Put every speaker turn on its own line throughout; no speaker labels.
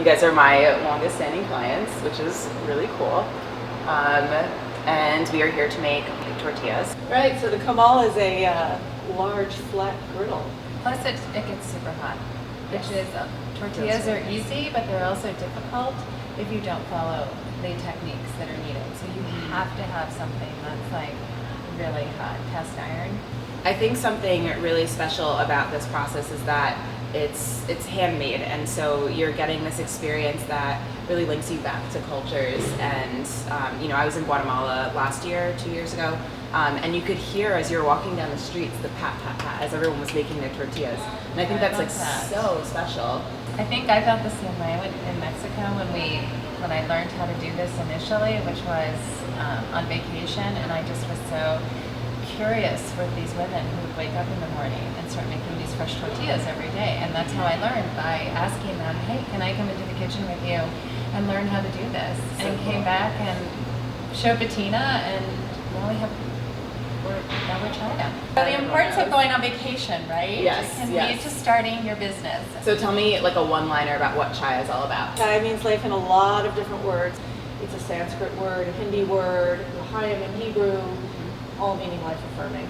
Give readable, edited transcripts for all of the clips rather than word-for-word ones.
You guys are my longest standing clients, which is really cool. And we are here to make tortillas.
Right, so the comal is a large flat griddle.
Plus it gets super hot, which is, tortillas are easy, but they're also difficult if you don't follow the techniques that are needed. So you have to have something that's like really hot, cast iron.
I think something really special about this process is that it's handmade, and so you're getting this experience that really links you back to cultures. And I was in Guatemala last year, 2 years ago, and you could hear as you're walking down the streets the pat pat pat as everyone was making their tortillas. And I think that's like so special.
I think I felt the same way in Mexico when I learned how to do this initially, which was on vacation, and I just was so curious with these women who would wake up in the morning and start making these fresh tortillas every day. And that's how I learned, by asking them, hey, can I come into the kitchen with you and learn how to do this? And came back and showed Bettina, and now we're Chaia. So the importance of going on vacation, right?
Yes,
can
yes.
lead to starting your business.
So tell me like a one-liner about what Chaia is all about.
Chaia means life in a lot of different words. It's a Sanskrit word, a Hindi word, L'chaim in Hebrew, all meaning life affirming.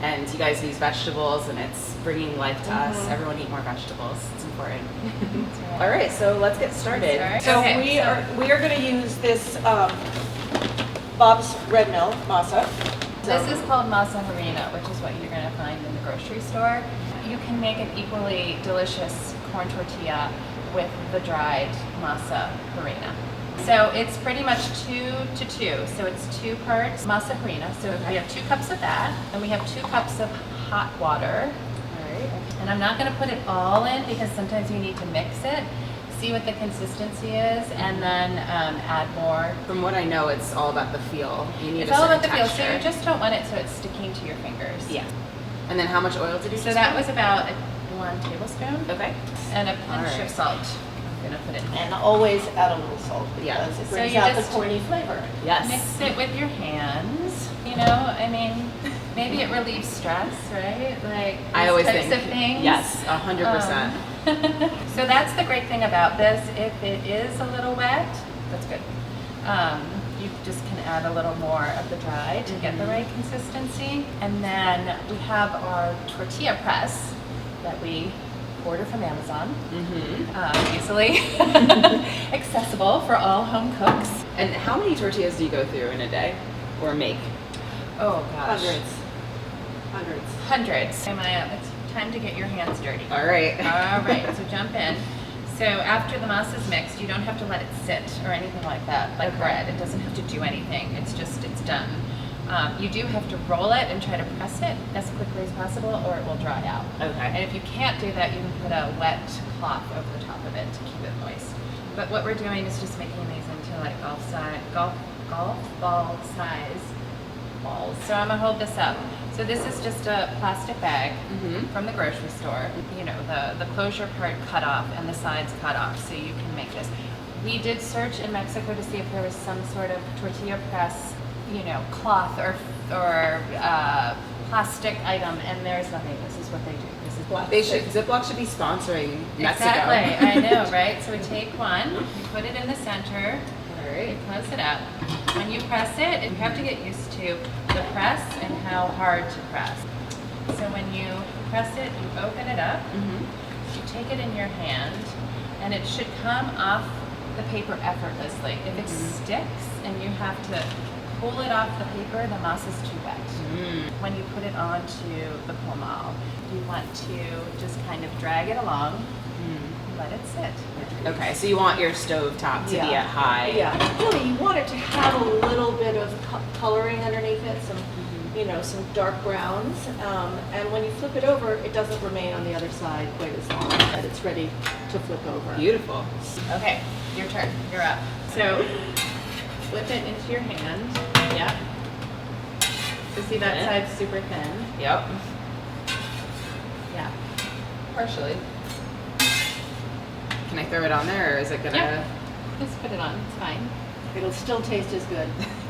And you guys use vegetables, and it's bringing life to us. Everyone eat more vegetables. It's important.
Right.
All right, so let's get started.
So we are going to use this Bob's Red Mill masa.
This is called masa harina, which is what you're going to find in the grocery store. You can make an equally delicious corn tortilla with the dried masa harina. So it's pretty much 2 to 2. So it's 2 parts masa harina. So we have 2 cups of that, and we have 2 cups of hot water.
All right.
And I'm not going to put it all in because sometimes you need to mix it, see what the consistency is, and then add more.
From what I know, it's all about the feel. You need
It's
a
all
certain
about the feel. So
texture.
you just don't want it so it's sticking to your fingers.
Yeah. And then how much oil did you
So that was about 1 tablespoon.
Okay.
And a pinch of salt. I'm going to put it in.
And always add a little salt because it
So
brings
you
out
just
the corny flavor.
Yes.
Mix it with your hands. I mean, maybe it relieves stress, right? Like
I always
types
think
of things.
yes, 100%.
So that's the great thing about this. If it is a little wet, that's good. You just can add a little more of the dry to get the right consistency. And then we have our tortilla press that we order from Amazon. Easily accessible for all home cooks.
And how many tortillas do you go through in a day, or make?
Oh gosh. Hundreds. It's time to get your hands dirty.
All right.
All right, so jump in. So after the masa is mixed, you don't have to let it sit or anything like that, like bread. It doesn't have to do anything. It's done. You do have to roll it and try to press it as quickly as possible, or it will dry out.
Okay.
And if you can't do that, you can put a wet cloth over the top of it to keep it moist. But what we're doing is just making these into like golf ball size balls. So I'm gonna hold this up. So this is just a plastic bag from the grocery store. The closure part cut off and the sides cut off, so you can make this. We did search in Mexico to see if there was some sort of tortilla press, cloth or plastic item, and there's nothing. This is what they do. This is plastic.
Ziploc should be sponsoring Mexico.
Exactly, I know, right? So we take one, you put it in the center.
All right.
You close it up. When you press it, you have to get used to the press and how hard to press. So when you press it, you open it up, you take it in your hand, and it should come off the paper effortlessly. If it sticks and you have to pull it off the paper, the masa is too wet. When you put it onto the comal, you want to just kind of drag it along, let it sit.
Okay, so you want your stove top to be at high.
Yeah, really, you want it to have a little bit of coloring underneath it, some dark browns. And when you flip it over, it doesn't remain on the other side quite as long, that it's ready to flip over.
Beautiful.
Okay, your turn. You're up. So flip it into your hand. Yep. So see that side's super thin.
Yep.
Yeah.
Partially. Can I throw it on there, or is it gonna?
Yeah. Just put it on. It's fine.
It'll still taste as good.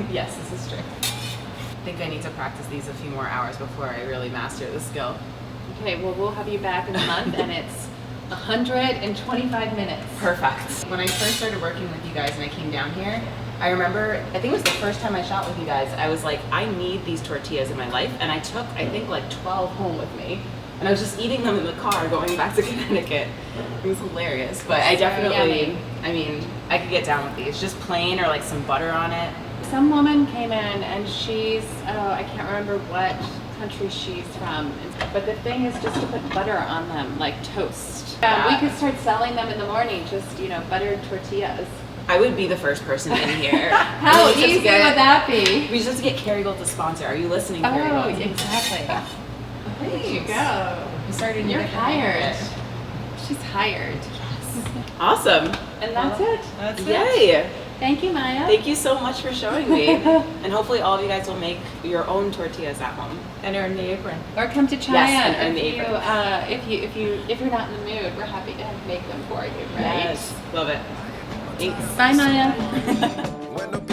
Yes, this is true. I think I need to practice these a few more hours before I really master the skill.
Okay, well, we'll have you back in a month, and it's 125 minutes.
Perfect. When I first started working with you guys and I came down here, I remember, I think it was the first time I shot with you guys, I was like, I need these tortillas in my life. And I took, I think, like 12 home with me. And I was just eating them in the car going back to Connecticut. It was hilarious. But I definitely, I mean, I could get down with these. Just plain or like some butter on it.
Some woman came in and she's, I can't remember what country she's from, but the thing is just to put butter on them, like toast. We could start selling them in the morning, just, you know, buttered tortillas.
I would be the first person in here.
How easy would that be?
We just have to get Kerrygold to sponsor. Are you listening, Kerrygold?
Exactly. There you go.
You started.
You're hired. She's hired.
Awesome.
And that's it.
That's Yay.
Thank you, Maya.
Thank you so much for showing me. And hopefully all of you guys will make your own tortillas at home.
And earn the apron.
Or come to Chaia.
Yes, and earn the apron.
If you're not in the mood, we're happy to make them for you, right?
Yes. Love it. Thanks.
Bye, Maya.